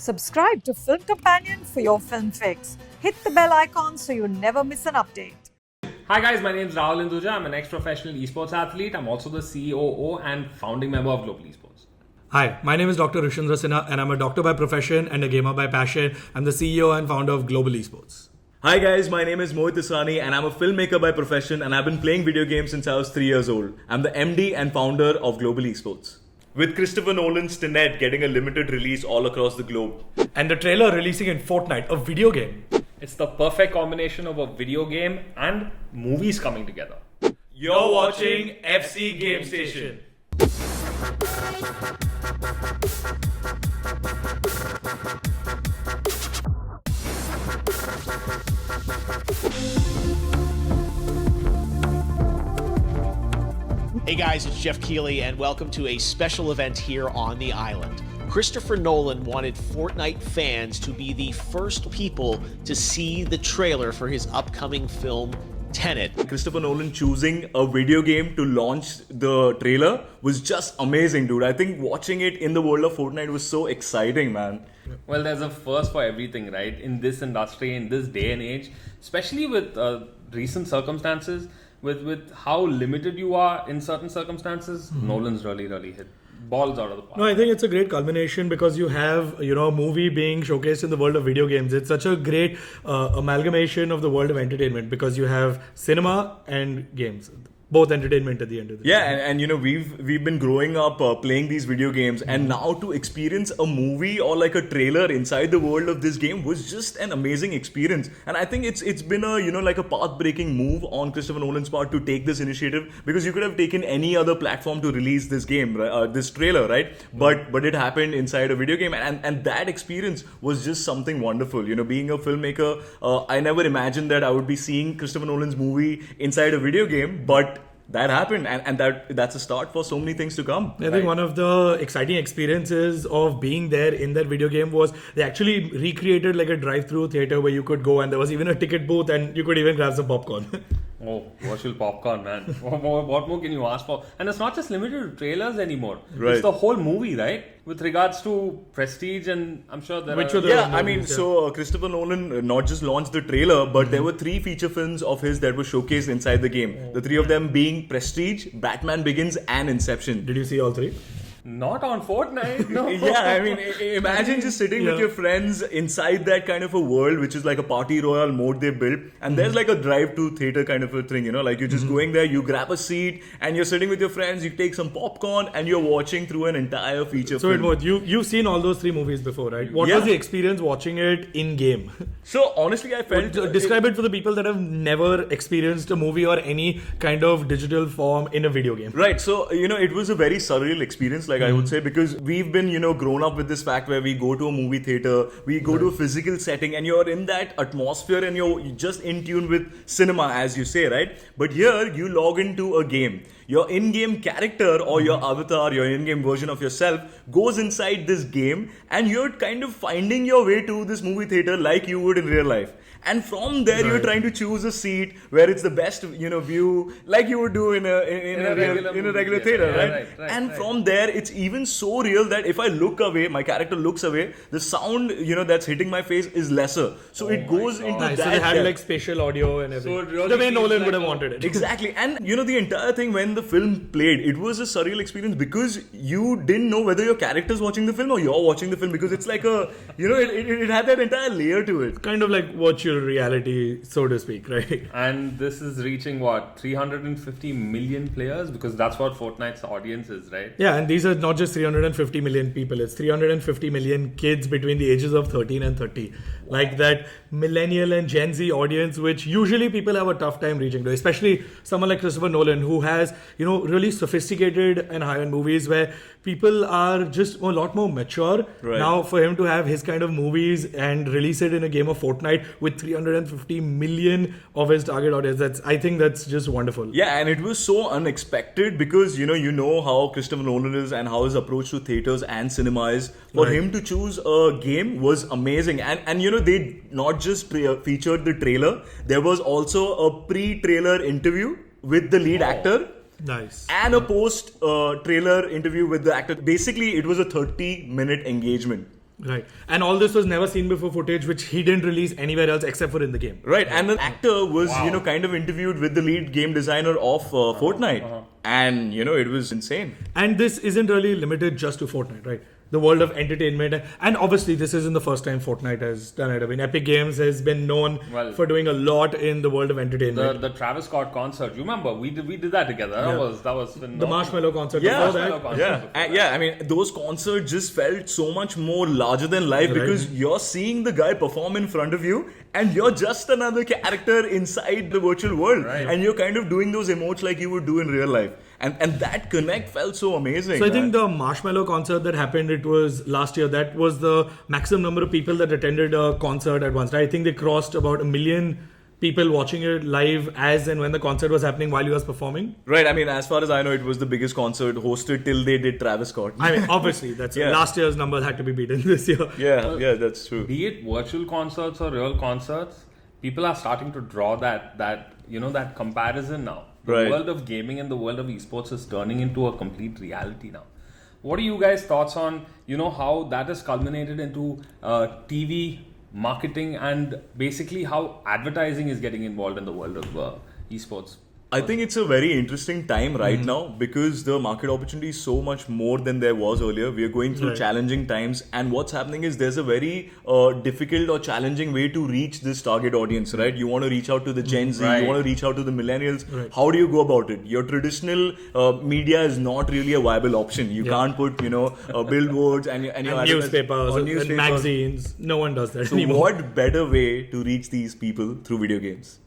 Subscribe to Film Companion for your film fix. Hit the bell icon so you never miss an update. Hi guys, my name is Rahul Induja. I'm an ex-professional esports athlete. I'm also the COO and founding member of Global Esports. Hi, my name is Dr. Rishindra Sinha and I'm a doctor by profession and a gamer by passion. I'm the CEO and founder of Global Esports. Hi guys, my name is Mohit Isani and I'm a filmmaker by profession and I've been playing video games since I was 3 years old. I'm the MD and founder of Global Esports. With Christopher Nolan's Tenet getting a limited release all across the globe. And the trailer releasing in Fortnite, a video game. It's the perfect combination of a video game and movies coming together. You're watching FC Game Station. Hey guys, it's Jeff Keighley, and welcome to a special event here on the island. Christopher Nolan wanted Fortnite fans to be the first people to see the trailer for his upcoming film, Tenet. Christopher Nolan choosing a video game to launch the trailer was just amazing, dude. I think watching it in the world of Fortnite was so exciting, man. Well, there's a first for everything, right? In this industry, in this day and age, especially with recent circumstances, with how limited you are in certain circumstances, Nolan's really hit balls out of the park. No, I think it's a great culmination because you have, a movie being showcased in the world of video games. It's such a great amalgamation of the world of entertainment because you have cinema and games. Both entertainment at the end of the day. Yeah, and we've been growing up playing these video games, and now to experience a movie or like a trailer inside the world of this game was just an amazing experience. And I think it's been a like a path-breaking move on Christopher Nolan's part to take this initiative, because you could have taken any other platform to release this game, this trailer, right? But it happened inside a video game, and that experience was just something wonderful. Being a filmmaker, I never imagined that I would be seeing Christopher Nolan's movie inside a video game, but that happened, and that's a start for so many things to come. I think one of the exciting experiences of being there in that video game was they actually recreated like a drive-through theater where you could go and there was even a ticket booth and you could even grab some popcorn. Oh, virtual popcorn, man. What more can you ask for? And it's not just limited to trailers anymore. Right. It's the whole movie, right? With regards to Prestige, and I'm sure there Which are... were the- Yeah, I mean, so Christopher Nolan not just launched the trailer, but there were 3 feature films of his that were showcased inside the game. The 3 of them being Prestige, Batman Begins, and Inception. Did you see all 3? Not on Fortnite, no. Yeah, I mean, imagine just sitting with your friends inside that kind of a world, which is like a party royale mode they built, and there's like a drive-to theater kind of a thing, like you're just going there, you grab a seat, and you're sitting with your friends, you take some popcorn, and you're watching through an entire feature So film. you've seen all those 3 movies before, right? What Yeah. was the experience watching it in game? So honestly, I felt Describe it for the people that have never experienced a movie or any kind of digital form in a video game. Right, so it was a very surreal experience, like I would say, because we've been grown up with this fact where we go to a movie theater, we go to a physical setting, and you're in that atmosphere and you're just in tune with cinema, as you say, right? But here you log into a game. Your in-game character or your avatar, your in-game version of yourself goes inside this game, and you're kind of finding your way to this movie theater like you would in real life. And from there, you're trying to choose a seat where it's the best, view, like you would do in a regular theater, right? And from there, it's even so real that if I look away, my character looks away, the sound, that's hitting my face is lesser. So it goes into Nice. that. So they had depth. like spatial audio and everything. So it really the way feels Nolan like would have a- wanted it. Exactly. And the entire thing when the film played, it was a surreal experience because you didn't know whether your character's watching the film or you're watching the film, because it's like it had that entire layer to it. Kind of like virtual reality, so to speak, right? And this is reaching 350 million players, because that's what Fortnite's audience is, right? Yeah, and these are not just 350 million people, it's 350 million kids between the ages of 13 and 30. Like that millennial and Gen Z audience, which usually people have a tough time reaching to, especially someone like Christopher Nolan, who has, really sophisticated and high-end movies where people are just a lot more mature. Right. Now, for him to have his kind of movies and release it in a game of Fortnite with 350 million of his target audience, I think that's just wonderful. Yeah, and it was so unexpected because you know how Christopher Nolan is and how his approach to theaters and cinema is. For him to choose a game was amazing, and they not just featured the trailer. There was also a pre-trailer interview with the lead actor. Nice. And a post trailer interview with the actor. Basically, it was a 30-minute engagement. Right. And all this was never seen before footage, which he didn't release anywhere else except for in the game. Right, and an actor was, kind of interviewed with the lead game designer of Fortnite. And, it was insane. And this isn't really limited just to Fortnite, right? The world of entertainment. And obviously, this isn't the first time Fortnite has done it. I mean, Epic Games has been known for doing a lot in the world of entertainment. The Travis Scott concert, you remember? We did that together. That was the Marshmallow concert. Yeah, before that. I mean, those concerts just felt so much more larger than life because you're seeing the guy perform in front of you and you're just another character inside the virtual world. Right. And you're kind of doing those emotes like you would do in real life. And that connect felt so amazing. So I think the Marshmallow concert that happened, it was last year, that was the maximum number of people that attended a concert at once. Right? I think they crossed about 1 million people watching it live as and when the concert was happening while he was performing. Right, I mean, as far as I know, it was the biggest concert hosted till they did Travis Scott. I mean, obviously, that's last year's numbers had to be beaten this year. Yeah, that's true. Be it virtual concerts or real concerts, people are starting to draw that comparison now. The world of gaming and the world of esports is turning into a complete reality now. What are you guys' thoughts on, how that has culminated into TV marketing and basically how advertising is getting involved in the world of esports? I think it's a very interesting time right now because the market opportunity is so much more than there was earlier. We are going through challenging times, and what's happening is there's a very difficult or challenging way to reach this target audience, right? You want to reach out to the Gen Z, you want to reach out to the millennials. Right. How do you go about it? Your traditional media is not really a viable option. You can't put, billboards and newspapers and magazines. No one does that anymore. So what better way to reach these people through video games?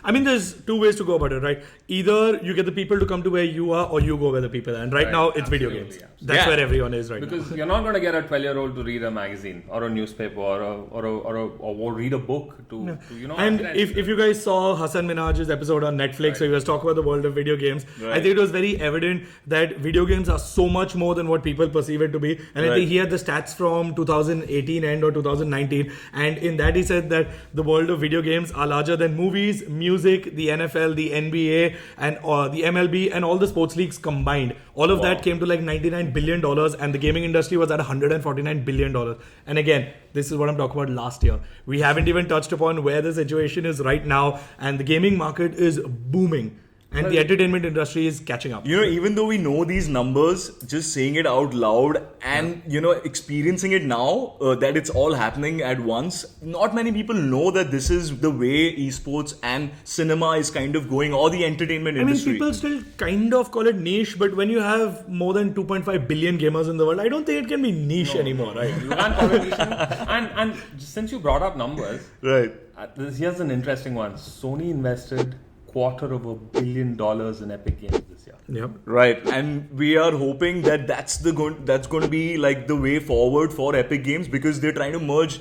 I mean, there's two ways to go about it, right? Either you get the people to come to where you are, or you go where the people are. And right now, it's video games. That's where everyone is right now. Because you're not going to get a 12-year-old to read a magazine or a newspaper or read a book to And if you guys saw Hasan Minhaj's episode on Netflix, where he was talking about the world of video games, I think it was very evident that video games are so much more than what people perceive it to be. And I think he had the stats from 2018 end or 2019. And in that, he said that the world of video games are larger than movies, music, the NFL, the NBA, and the MLB, and all the sports leagues combined. All of that came to like $99 billion, and the gaming industry was at $149 billion. And again, this is what I'm talking about last year. We haven't even touched upon where the situation is right now, and the gaming market is booming. And the entertainment industry is catching up. Even though we know these numbers, just saying it out loud and, experiencing it now, that it's all happening at once, not many people know that this is the way esports and cinema is kind of going, or the entertainment industry. I mean, people still kind of call it niche, but when you have more than 2.5 billion gamers in the world, I don't think it can be niche anymore, right? You can't call it niche anymore. And since you brought up numbers, right? Here's an interesting one. Sony invested $250 million in Epic Games this year. Yep. Right, and we are hoping that that's going to be like the way forward for Epic Games because they're trying to merge,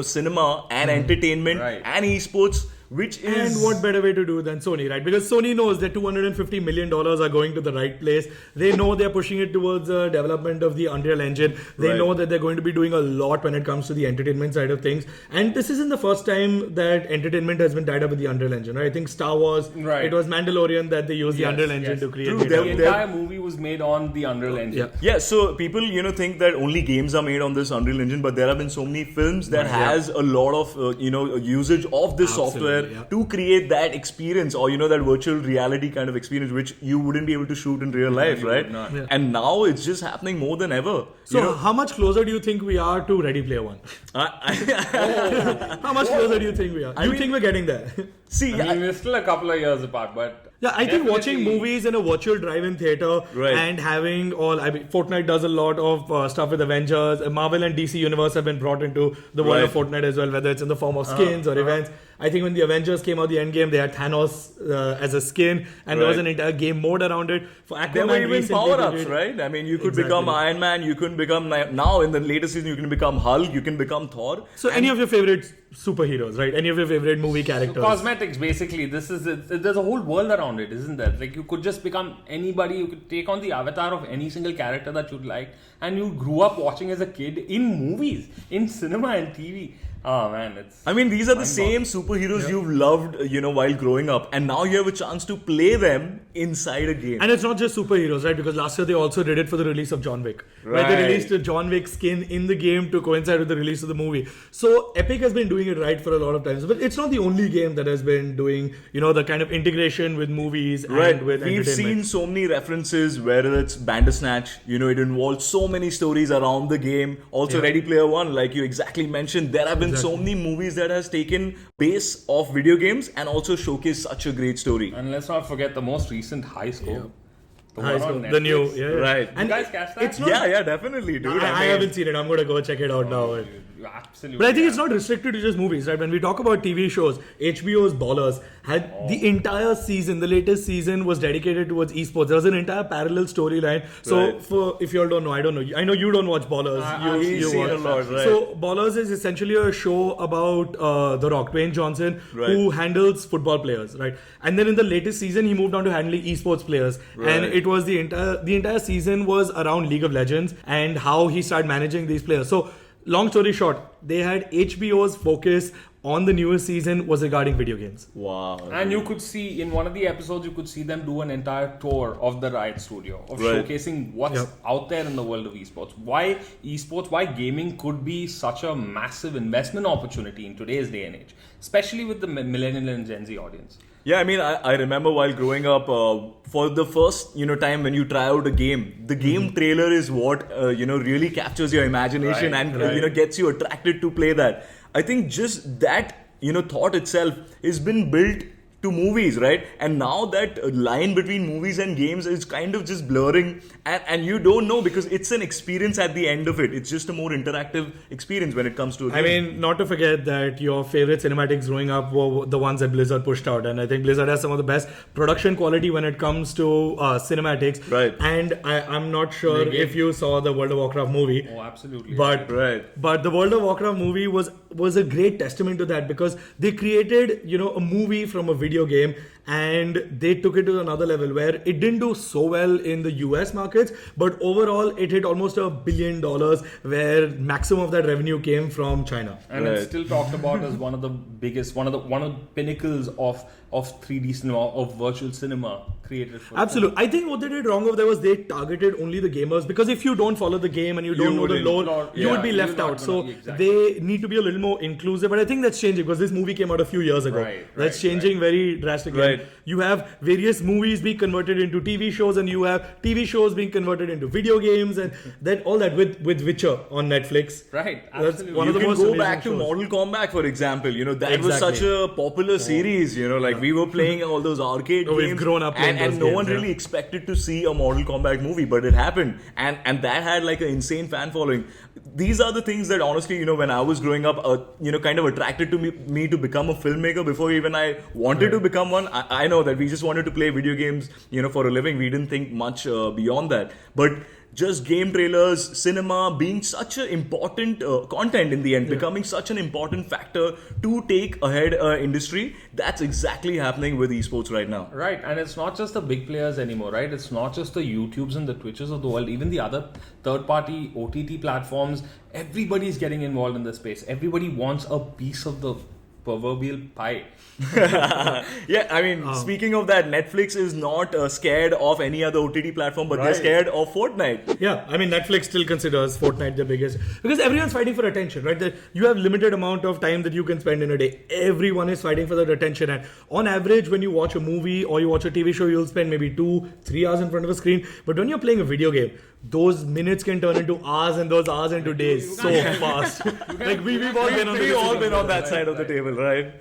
cinema and entertainment and esports. And what better way to do than Sony, right? Because Sony knows that $250 million are going to the right place. They know they're pushing it towards the development of the Unreal Engine. They know that they're going to be doing a lot when it comes to the entertainment side of things. And this isn't the first time that entertainment has been tied up with the Unreal Engine, right? I think Star Wars, it was Mandalorian that they used the Unreal Engine to create. The entire movie was made on the Unreal Engine. Yeah, so people, think that only games are made on this Unreal Engine, but there have been so many films that has a lot of, usage of this software to create that experience or that virtual reality kind of experience which you wouldn't be able to shoot in real life, right? And now it's just happening more than ever. So how much closer do you think we are to Ready Player One? How much closer do you think we are? Do you think we're getting there? See, we're still a couple of years apart, but yeah, I think watching movies in a virtual drive-in theater and having Fortnite does a lot of stuff with Avengers. Marvel and DC Universe have been brought into the world of Fortnite as well, whether it's in the form of skins or events. I think when the Avengers came out, the Endgame, they had Thanos as a skin, and there was an entire game mode around it. For Aquaman, there were even power-ups, right? I mean, you could become Iron Man, you can become, now in the latest season, you can become Hulk, you can become Thor. So any of your favorite superheroes, right? Any of your favorite movie characters? So cosmetics, basically. There's a whole world around it, isn't there? Like, you could just become anybody, you could take on the avatar of any single character that you'd like, and you grew up watching as a kid in movies, in cinema and TV. Oh man, it's. I mean, these are the same superheroes you've loved, while growing up, and now you have a chance to play them inside a game. And it's not just superheroes, right? Because last year they also did it for the release of John Wick. Right. They released a John Wick skin in the game to coincide with the release of the movie. So Epic has been doing it right for a lot of times. But it's not the only game that has been doing, the kind of integration with movies and with We've entertainment. seen so many references, whether it's Bandersnatch, it involves so many stories around the game. Also, Ready Player One, like you exactly mentioned, there have been so many movies that has taken base of video games and also showcased such a great story. And let's not forget the most recent High Score. The High one Score, on the new, Netflix. Right. You guys catch that? It's not, Yeah, definitely, dude. I haven't seen it. I'm going to go check it out now. You absolutely. But I think have. it's not restricted to just movies, right? When we talk about TV shows, HBO's Ballers had the entire season, the latest season was dedicated towards esports. There was an entire parallel storyline. So, if you all don't know, I don't know. I know you don't watch Ballers. I've you seen watch. a lot, right? So, Ballers is essentially a show about The Rock, Dwayne Johnson, Right. who handles football players, right? And then in the latest season, he moved on to handling esports players, and it was the entire season was around League of Legends and how he started managing these players. So, long story short, they had HBO's focus on the newest season was regarding video games. Wow. And you could see in one of the episodes, you could see them do an entire tour of the Riot Studio of Right. showcasing what's out there in the world of esports. Why gaming could be such a massive investment opportunity in today's day and age, especially with the millennial and Gen Z audience. Yeah, I mean, I remember while growing up, for the first, time when you try out a game, the game trailer is what, really captures your imagination and, gets you attracted to play that. I think just that, thought itself has been built to movies, right? And now that line between movies and games is kind of just blurring, and you don't know because it's an experience at the end of it. It's just a more interactive experience when it comes to a game. I mean, not to forget that your favorite cinematics growing up were the ones that Blizzard pushed out, and I think Blizzard has some of the best production quality when it comes to cinematics. Right. And I'm not sure if you saw the World of Warcraft movie. Oh, absolutely. But the World of Warcraft movie was a great testament to that because they created a movie from a video game and they took it to another level where it didn't do so well in the US markets, but overall it hit almost $1 billion, where maximum of that revenue came from China. And it's still talked about as one of the biggest, one of the pinnacles of 3D cinema, of virtual cinema created for Absolutely. I think what they did wrong over there was they targeted only the gamers, because if you don't follow the game and you don't know the lore, you would be left out. So they need to be a little more inclusive. But I think that's changing because this movie came out a few years ago. That's changing very drastically. Right. You have various movies being converted into TV shows, and you have TV shows being converted into video games, and then all that with Witcher on Netflix. Right. That's Absolutely. one of the You can most go amazing back to shows. Mortal Kombat, for example. That was Exactly. such a popular series. Like we were playing all those arcade games. We've grown up playing and those no games, one really expected to see a Mortal Kombat movie, but it happened, and that had like an insane fan following. These are the things that honestly, when I was growing up, kind of attracted to me to become a filmmaker before even I wanted to become one. I know that we just wanted to play video games, for a living. We didn't think much beyond that, but just game trailers, cinema being such an important content in the end, becoming such an important factor to take ahead industry. That's exactly happening with esports right now. Right, and it's not just the big players anymore, right? It's not just the YouTubes and the Twitches of the world, even the other third-party OTT platforms. Everybody's getting involved in this space. Everybody wants a piece of the proverbial pie. Yeah, I mean, speaking of that, Netflix is not scared of any other OTT platform, but they're scared of Fortnite. Yeah, I mean, Netflix still considers Fortnite the biggest, because everyone's fighting for attention, right? That you have limited amount of time that you can spend in a day. Everyone is fighting for that attention, and on average, when you watch a movie or you watch a TV show, you'll spend maybe 2-3 hours in front of a screen. But when you're playing a video game, those minutes can turn into hours, and those hours into days so fast. Like we've all been on We've all been on that side of the table, right?